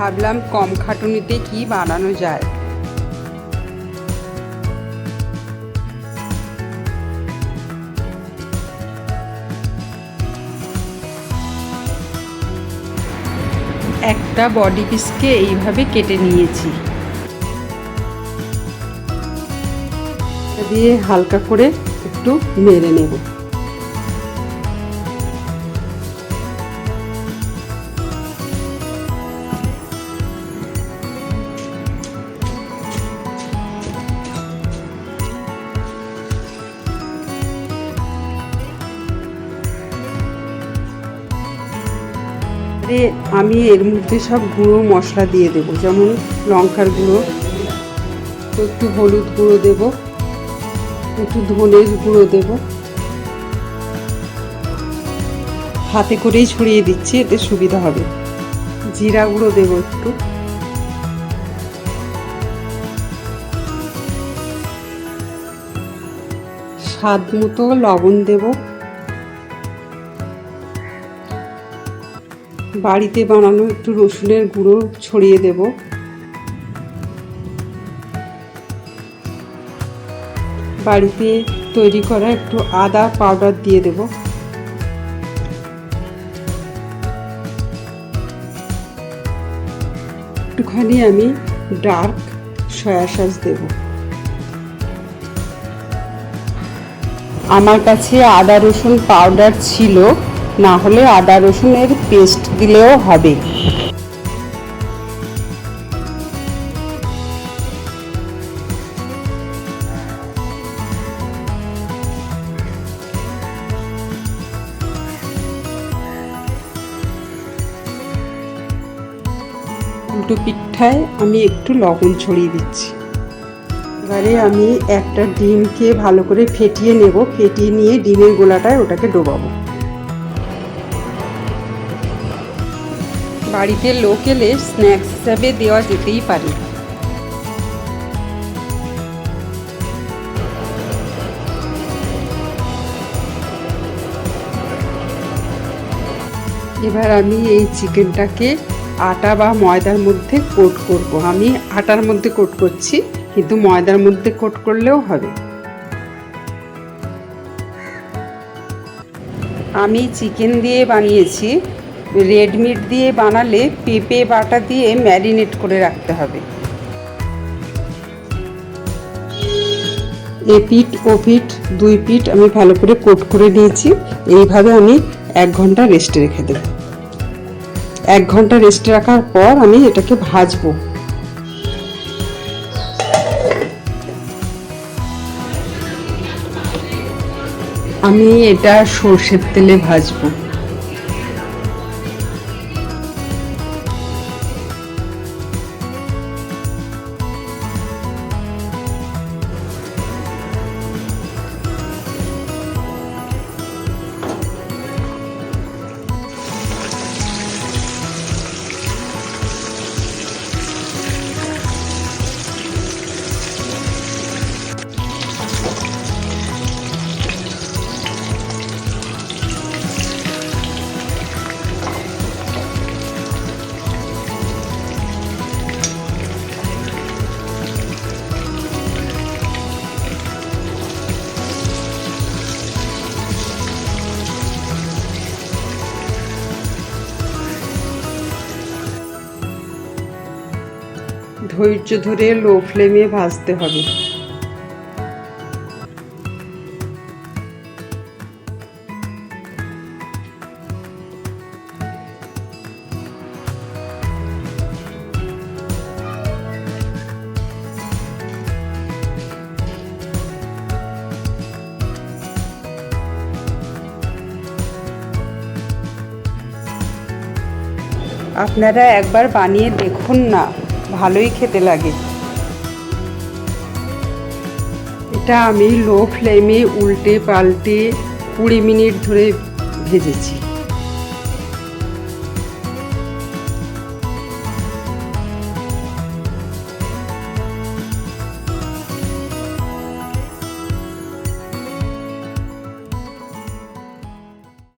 ভাবলাম কম খাটুনিতে কি বানানো যায়। একটা বডি পিসকে এইভাবে কেটে নিয়েছি, দিয়ে হালকা করে একটু নেড়ে নেব। আমি এর মধ্যে সব গুঁড়ো মশলা দিয়ে দেবো, যেমন লঙ্কার গুঁড়ো, একটু হলুদ গুঁড়ো দেব, একটু ধনের গুঁড়ো দেব। হাতে করেই ছড়িয়ে দিচ্ছি, এতে সুবিধা হবে। জিরা গুঁড়ো দেব একটু, স্বাদ মতো লবণ দেব। বাড়িতে বানানো একটু রসুনের গুঁড়ো ছড়িয়ে দেব। বাড়িতে তৈরি করা একটু আদা পাউডার দিয়ে দেব। একটুখানি আমি ডার্ক সয়া সস দেব। আমার কাছে আদা রসুন পাউডার ছিল, না হলে আদা রসুনের পেস্ট দিলেও হবে। উল্টো পিঠায় আমি একটু লবণ ছড়িয়ে দিচ্ছি। এবারে আমি একটা ডিমকে ভালো করে ফেটিয়ে নেব, ফেটিয়ে নিয়ে ডিমের গোলাটায় ওটাকে ডোবাবো। বাড়িতে লোক এলে স্ন্যাক্স হিসাবে দেওয়া যেতেই পারে। এবার আমি এই চিকেনটাকে আটা বা ময়দার মধ্যে কোট করব। আমি আটার মধ্যে কোট করছি, কিন্তু ময়দার মধ্যে কোট করলেও হবে। আমি চিকেন দিয়ে বানিয়েছি, রেড মিট দিয়ে বানালে পেঁপে বাটা দিয়ে ম্যারিনেট করে রাখতে হবে। এপিঠ ওপিঠ দুই পিঠ আমি ভালো করে কোট করে নিয়েছি। এইভাবে আমি 1 ঘন্টা রেস্টে রেখে দেব। 1 ঘন্টা রেস্টে রাখার পর আমি এটাকে ভাজবো। আমি এটা সর্ষের তেলে ভাজবো। ধৈর্য ধরে লো ফ্লেমে ভাজতে হবে। আপনারা একবার বানিয়ে দেখুন না, ভালোই খেতে লাগে। এটা আমি লো ফ্লেমে উল্টে পাল্টে 20 মিনিট ধরে ভেজেছি।